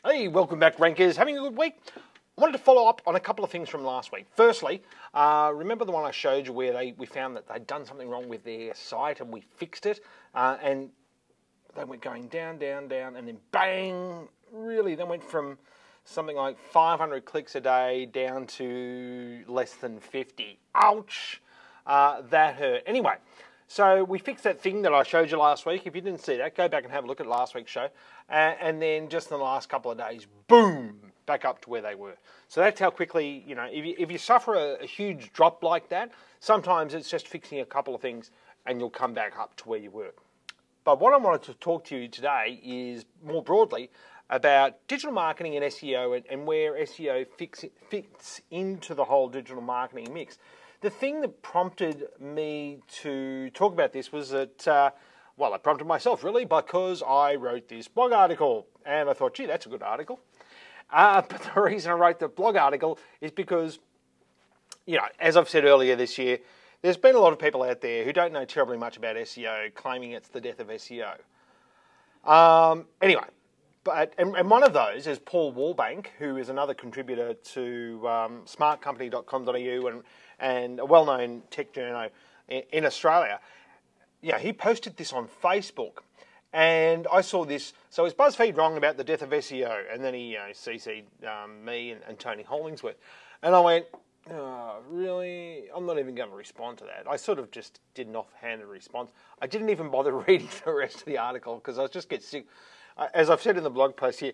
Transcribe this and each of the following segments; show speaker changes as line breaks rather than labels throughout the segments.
Hey, welcome back, Rankers. Having a good week? I wanted to follow up on a couple of things from last week. Firstly, remember the one I showed you where we found that they'd done something wrong with their site and we fixed it, and they went going down, down, down, and then bang, really, they went from something like 500 clicks a day down to less than 50. Ouch! That hurt. Anyway, so we fixed that thing that I showed you last week. If you didn't see that, go back and have a look at last week's show. And then just in the last couple of days, boom, back up to where they were. So that's how quickly, if you suffer a huge drop like that, sometimes it's just fixing a couple of things and you'll come back up to where you were. But what I wanted to talk to you today is more broadly about digital marketing and SEO and where SEO fits into the whole digital marketing mix. The thing that prompted me to talk about this was that, I prompted myself really because I wrote this blog article and I thought, gee, that's a good article. But the reason I wrote the blog article is because, as I've said earlier this year, there's been a lot of people out there who don't know terribly much about SEO, claiming it's the death of SEO. Anyway, and one of those is Paul Warbank, who is another contributor to smartcompany.com.au and a well-known tech journo in Australia. Yeah, he posted this on Facebook, and I saw this. So is BuzzFeed wrong about the death of SEO? And then he CC'd me and Tony Hollingsworth, and I went, oh, really? I'm not even going to respond to that. I sort of just did an offhanded response. I didn't even bother reading the rest of the article because I just get sick. As I've said in the blog post here,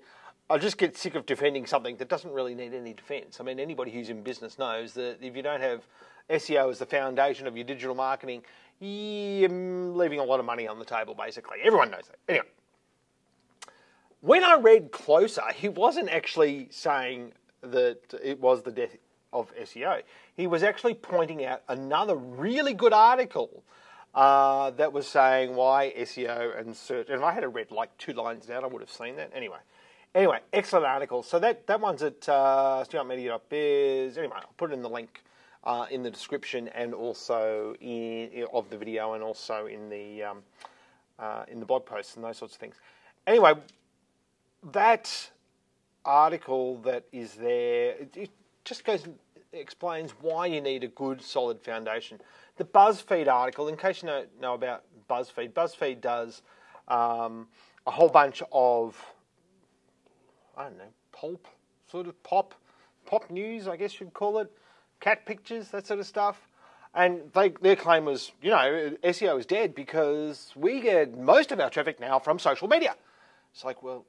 I just get sick of defending something that doesn't really need any defence. I mean, anybody who's in business knows that if you don't have SEO as the foundation of your digital marketing, you're leaving a lot of money on the table, basically. Everyone knows that. Anyway, when I read closer, he wasn't actually saying that it was the death of SEO. He was actually pointing out another really good article that was saying why SEO and search, and if I had read like 2 lines down, I would have seen that. Anyway, excellent article. So that one's at stuartmedia.biz. Anyway, I'll put it in the link in the description and also of the video and also in the blog posts and those sorts of things. Anyway, that article that is there, it just explains why you need a good, solid foundation. The BuzzFeed article, in case you don't know about BuzzFeed, BuzzFeed does a whole bunch of, I don't know, pop news, I guess you'd call it, cat pictures, that sort of stuff. And their claim was, SEO is dead because we get most of our traffic now from social media. It's like, well,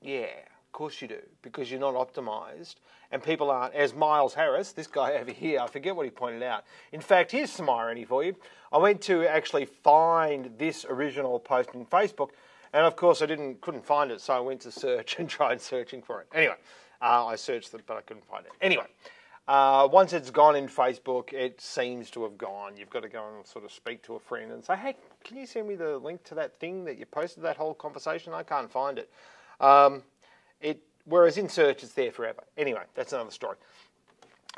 yeah, of course you do, because you're not optimized and people aren't. As Miles Harris, this guy over here, I forget what he pointed out. In fact, here's some irony for you. I went to actually find this original post on Facebook, and of course I couldn't find it, so I went to search and tried searching for it. Anyway, I searched it, but I couldn't find it. Anyway, once it's gone in Facebook, it seems to have gone. You've got to go and sort of speak to a friend and say, hey, can you send me the link to that thing that you posted, that whole conversation? I can't find it. Whereas in search, it's there forever. Anyway, that's another story.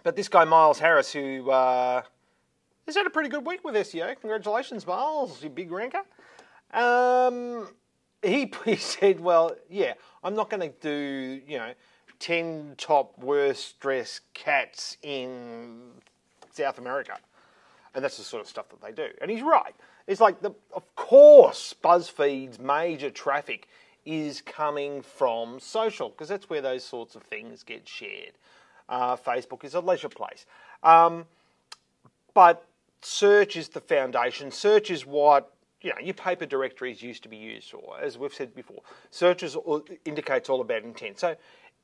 But this guy, Miles Harris, who has had a pretty good week with SEO. Congratulations, Miles, you big ranker. He said, well, yeah, I'm not going to do, 10 top worst dressed cats in South America. And that's the sort of stuff that they do. And he's right. It's like, of course, BuzzFeed's major traffic is coming from social, because that's where those sorts of things get shared. Facebook is a leisure place. But search is the foundation. Search is what, your paper directories used to be used for. As we've said before, search indicates all about intent. So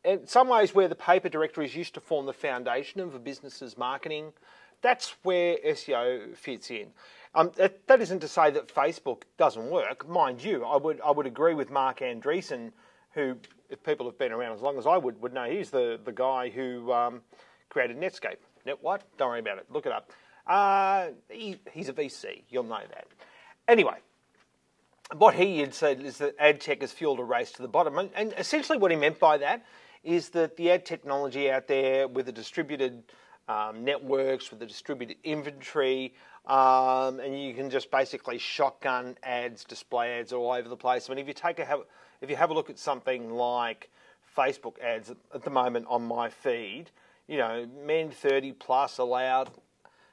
in some ways where the paper directories used to form the foundation of a business's marketing, that's where SEO fits in. That isn't to say that Facebook doesn't work. Mind you, I would agree with Mark Andreessen, who, if people have been around as long as I would know, he's the guy who created Netscape. What? Don't worry about it. Look it up. He's a VC. You'll know that. Anyway, what he had said is that ad tech has fueled a race to the bottom. And essentially what he meant by that is that the ad technology out there with the distributed networks, with the distributed inventory, and you can just basically shotgun ads, display ads all over the place. I mean, if you have a look at something like Facebook ads at the moment on my feed. You know, men 30 plus allowed.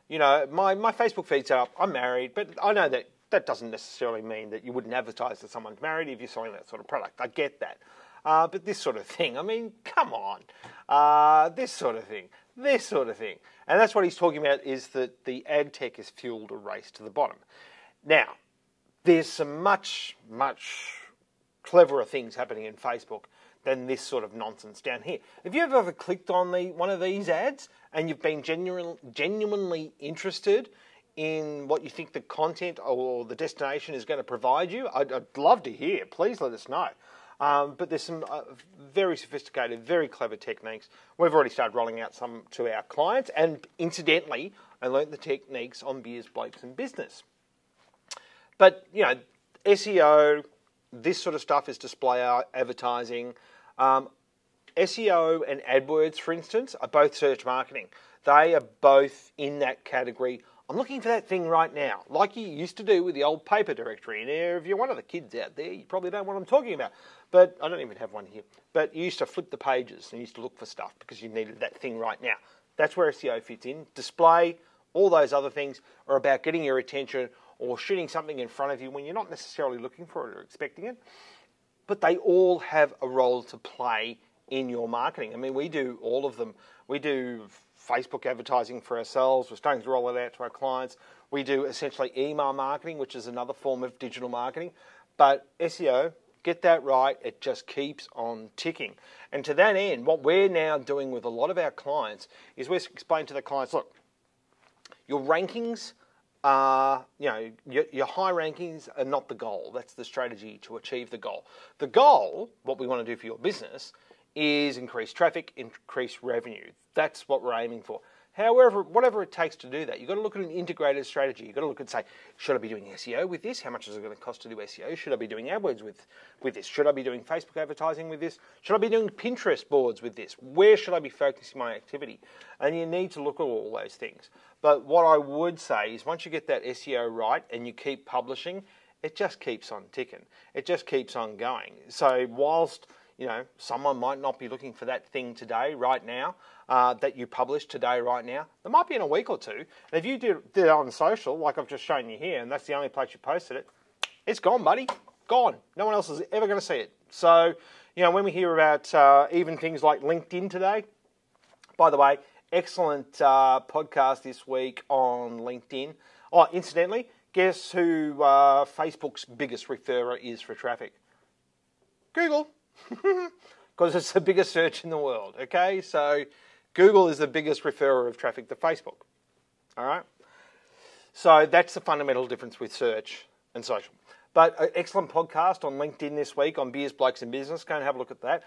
You know, my Facebook feed's up. I'm married, but I know that doesn't necessarily mean that you wouldn't advertise that someone's married if you're selling that sort of product. I get that. But this sort of thing, I mean, come on. This sort of thing. And that's what he's talking about, is that the ad tech has fueled a race to the bottom. Now, there's some much, much cleverer things happening in Facebook than this sort of nonsense down here. Have you ever clicked on one of these ads and you've been genuinely interested in what you think the content or the destination is going to provide you? I'd love to hear. Please let us know. But there's some very sophisticated, very clever techniques. We've already started rolling out some to our clients. And incidentally, I learnt the techniques on Beers, Blokes and Business. But, you know, SEO, this sort of stuff is display advertising. SEO and AdWords, for instance, are both search marketing. They are both in that category. I'm looking for that thing right now, like you used to do with the old paper directory. And if you're one of the kids out there, you probably don't know what I'm talking about. But I don't even have one here. But you used to flip the pages and you used to look for stuff because you needed that thing right now. That's where SEO fits in. Display, all those other things are about getting your attention or shooting something in front of you when you're not necessarily looking for it or expecting it. But they all have a role to play in your marketing. I mean, we do all of them. We do Facebook advertising for ourselves. We're starting to roll it out to our clients. We do essentially email marketing, which is another form of digital marketing. But SEO, get that right, it just keeps on ticking. And to that end, what we're now doing with a lot of our clients is we're explaining to the clients, look, your rankings are, you know, your high rankings are not the goal. That's the strategy to achieve the goal. The goal, what we want to do for your business, is increase traffic, increase revenue. That's what we're aiming for. However, whatever it takes to do that, you've got to look at an integrated strategy. You've got to look and say, should I be doing SEO with this? How much is it going to cost to do SEO? Should I be doing AdWords with this? Should I be doing Facebook advertising with this? Should I be doing Pinterest boards with this? Where should I be focusing my activity? And you need to look at all those things. But what I would say is once you get that SEO right and you keep publishing, it just keeps on ticking. It just keeps on going. So whilst, you know, someone might not be looking for that thing today, right now, that you publish today, right now. There might be in a week or two. And if you did it on social, like I've just shown you here, and that's the only place you posted it, it's gone, buddy. Gone. No one else is ever going to see it. So, you know, when we hear about even things like LinkedIn today, by the way, excellent podcast this week on LinkedIn. Oh, incidentally, guess who Facebook's biggest referrer is for traffic? Google. Because it's the biggest search in the world, okay? So Google is the biggest referrer of traffic to Facebook, all right? So that's the fundamental difference with search and social. But an excellent podcast on LinkedIn this week on Beers, Blokes and Business. Go and have a look at that.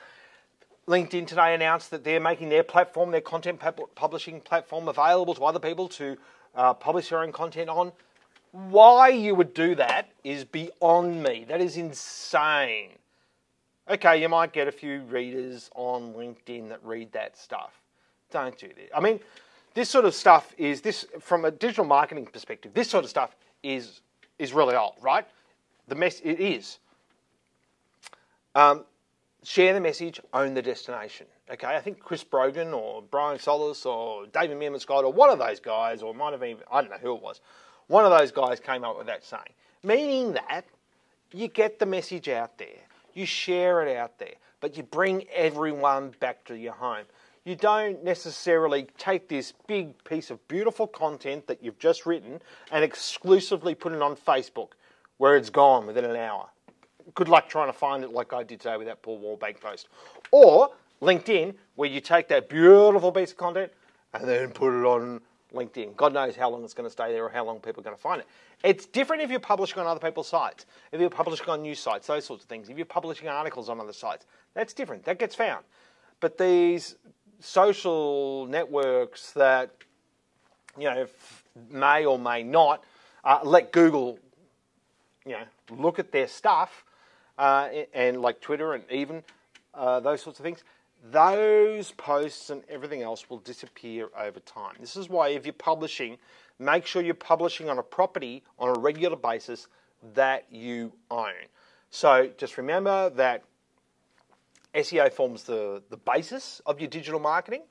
LinkedIn today announced that they're making their platform, their content publishing platform, available to other people to publish their own content on. Why you would do that is beyond me. That is insane. Okay, you might get a few readers on LinkedIn that read that stuff. Don't do that. I mean, this sort of stuff is, from a digital marketing perspective, this sort of stuff is really old, right? It is. Share the message, own the destination. Okay, I think Chris Brogan or Brian Solis or David Meerman Scott or one of those guys, or might have even, I don't know who it was, one of those guys came up with that saying. Meaning that you get the message out there. You share it out there, but you bring everyone back to your home. You don't necessarily take this big piece of beautiful content that you've just written and exclusively put it on Facebook, where it's gone within an hour. Good luck trying to find it like I did today with that Paul Wallbank post. Or LinkedIn, where you take that beautiful piece of content and then put it on LinkedIn. God knows how long it's going to stay there or how long people are going to find it. It's different if you're publishing on other people's sites, if you're publishing on news sites, those sorts of things. If you're publishing articles on other sites, that's different. That gets found. But these social networks that, you know, may or may not let Google, you know, look at their stuff, and like Twitter and even those sorts of things, those posts and everything else will disappear over time. This is why if you're publishing, make sure you're publishing on a property on a regular basis that you own. So just remember that SEO forms the basis of your digital marketing,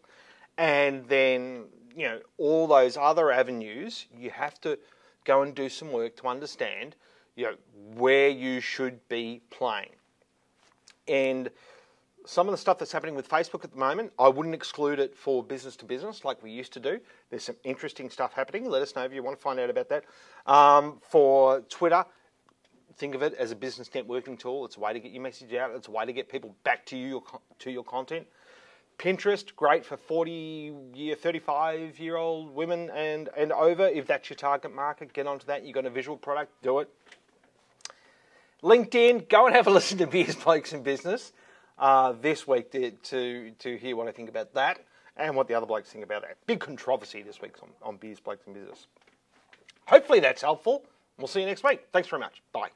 and then, you know, all those other avenues, you have to go and do some work to understand, you know, where you should be playing. And some of the stuff that's happening with Facebook at the moment, I wouldn't exclude it for business to business like we used to do. There's some interesting stuff happening. Let us know if you want to find out about that. For Twitter, think of it as a business networking tool. It's a way to get your message out. It's a way to get people back to your content. Pinterest, great for 40-year, 35-year-old women and over. If that's your target market, get onto that. You've got a visual product, do it. LinkedIn, go and have a listen to Beers, Blokes and Business this week to hear what I think about that and what the other blokes think about that. Big controversy this week on Beers, Blokes and Business. Hopefully that's helpful. We'll see you next week. Thanks very much. Bye.